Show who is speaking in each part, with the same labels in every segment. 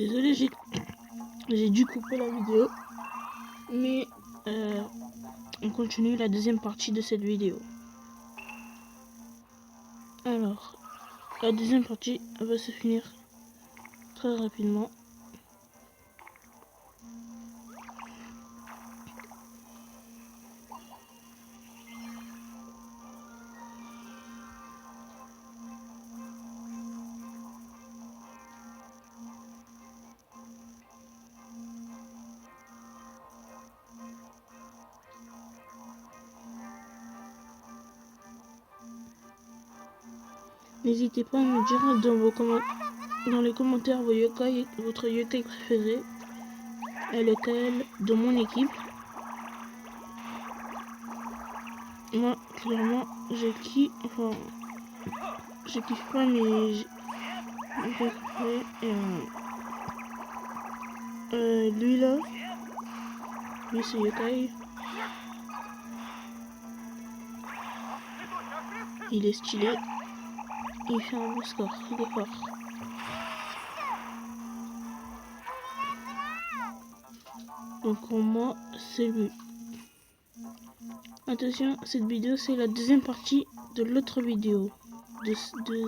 Speaker 1: Désolé, j'ai dû couper la vidéo, mais on continue la deuxième partie de cette vidéo. Alors, la deuxième partie va se finir très rapidement. N'hésitez pas à me dire dans les commentaires votre yokai préféré et lequel de mon équipe. Moi, clairement, je kiffe pas, mais j'ai préféré lui là, lui c'est yokai. Il est stylé. Il fait un bon score, il est fort. Donc pour moi, c'est lui. Attention, cette vidéo c'est la deuxième partie de l'autre vidéo de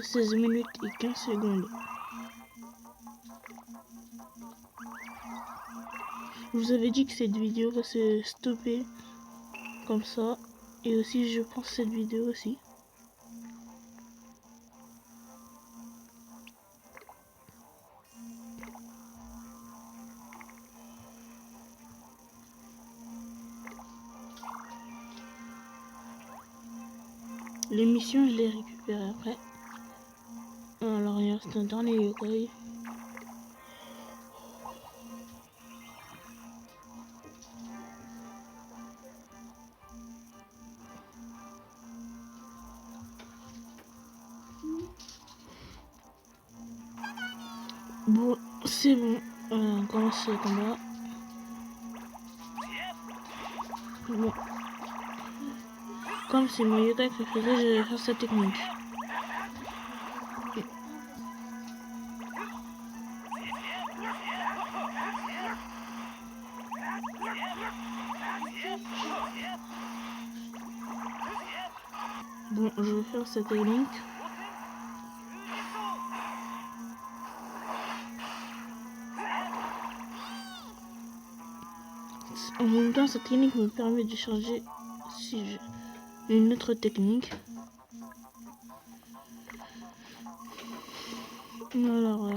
Speaker 1: 16 minutes et 15 secondes. Je vous avais dit que cette vidéo va se stopper comme ça. Et aussi je pense cette vidéo aussi. L'émission je l'ai récupérée après. Alors il reste un dernier yokai. Bon, c'est bon. On commence le combat. Bon. Comme c'est mon yokai préféré, je vais faire sa technique. Bon, je vais faire cette technique. En même temps, cette technique me permet de charger si j'ai une autre technique. Alors,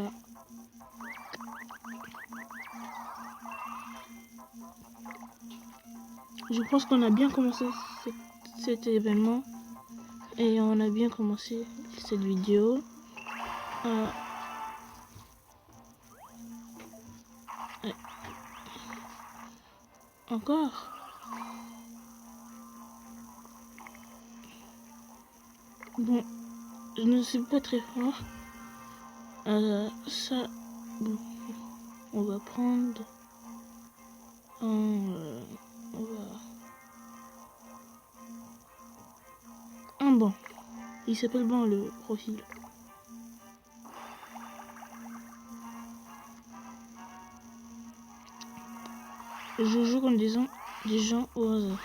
Speaker 1: je pense qu'on a bien commencé cet événement et on a bien commencé cette vidéo. Encore. Bon, je ne suis pas très fort. Ça, bon, on va prendre un banc. Il s'appelle banc le profil. Je joue comme des gens au hasard.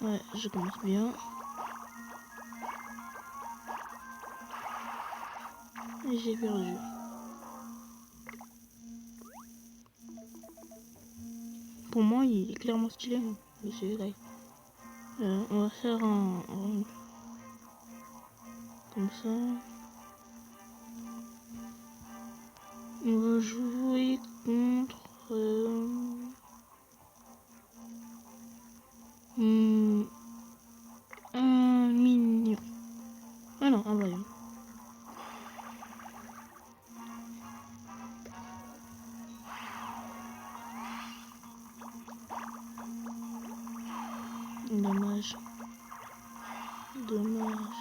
Speaker 1: Ouais, je commence bien. Et j'ai perdu. Pour moi, il est clairement stylé, monsieur Guy. On va faire un comme ça. On va jouer contre un mignon. Ah non, un vaillant. Dommage. Dommage.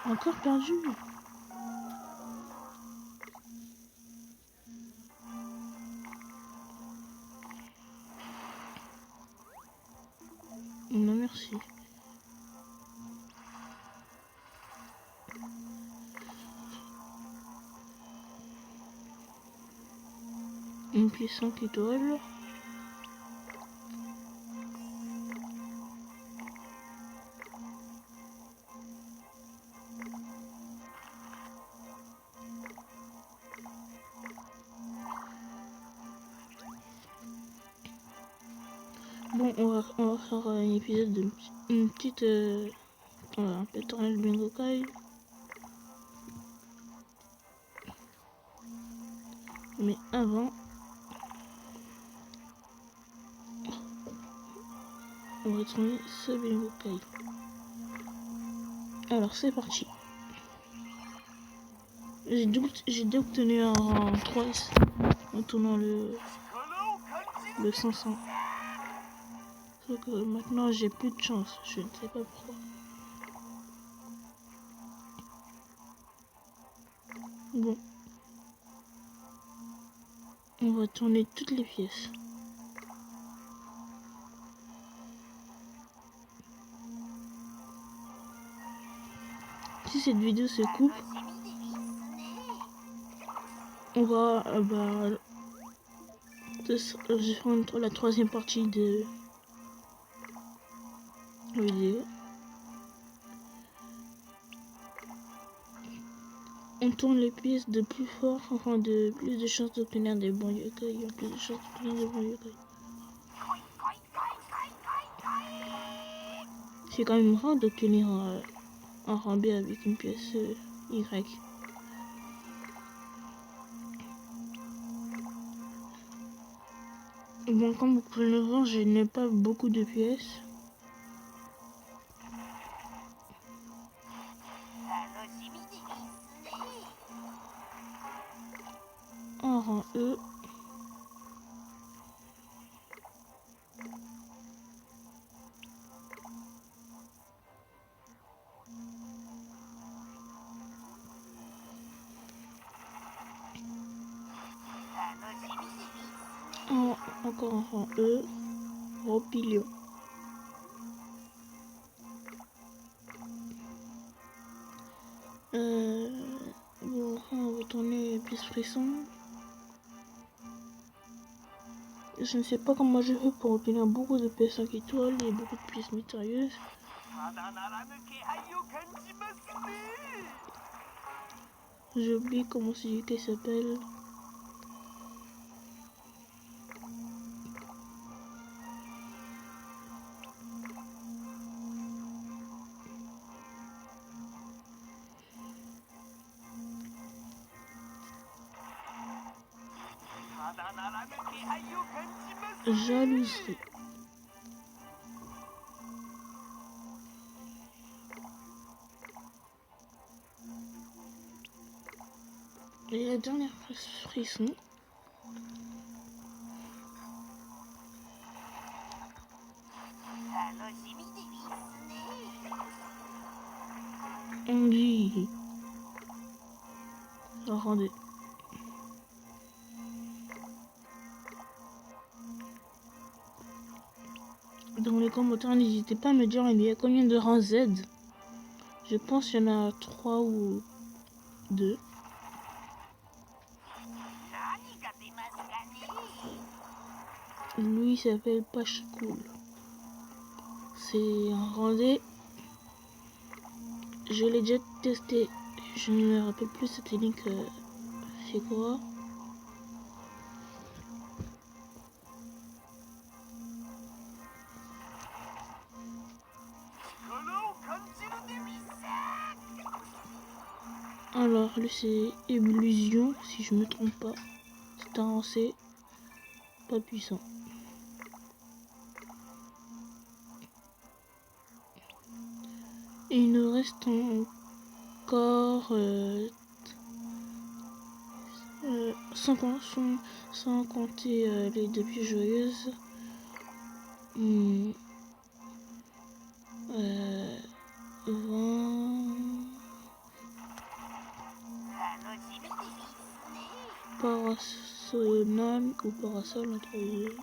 Speaker 1: Encore perdu. Non merci. Une pièce 5 étoiles. Bon, on va faire un épisode de une petite voilà, pétrinelle bingo kai. Mais avant, on va tourner ce bingo kai. Alors c'est parti. J'ai déjà obtenu un rang 3S en tournant le 500. Sauf que maintenant j'ai plus de chance, je ne sais pas pourquoi. Bon. On va tourner toutes les pièces. Si cette vidéo se coupe, on va je vais faire la troisième partie de la vidéo. On tourne les pièces de plus fort, enfin de plus de chances d'obtenir des bons yokai. Il y a plus de chances d'obtenir des bons yokai. C'est quand même rare d'obtenir un rang B avec une pièce Y. Bon, comme vous pouvez le voir, je n'ai pas beaucoup de pièces. Un rang E. Encore un rang E. Ropilio. Bon, on va tourner les pièces frisson. Je ne sais pas comment je fais pour obtenir beaucoup de pièces 5 étoiles et beaucoup de pièces mystérieuses. J'ai oublié comment ce yokai s'appelle. Jalousie. Et la dernière frisson. On dit. Rendez. Dans les commentaires, n'hésitez pas à me dire il y a combien de rangs Z. Je pense qu'il y en a 3 ou 2. Lui s'appelle Pachkoul. C'est un rendez. Je l'ai déjà testé. Je ne me rappelle plus cette ligne que c'est quoi. Alors lui c'est Illusion si je me trompe pas. C'est un C pas puissant. Et il nous reste encore sans compter les deux pièces joyeuses. 20 Parasol ou Parasol entre les deux.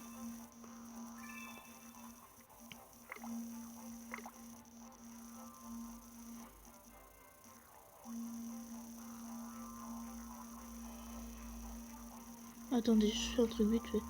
Speaker 1: Attendez, je fais un truc vite fait.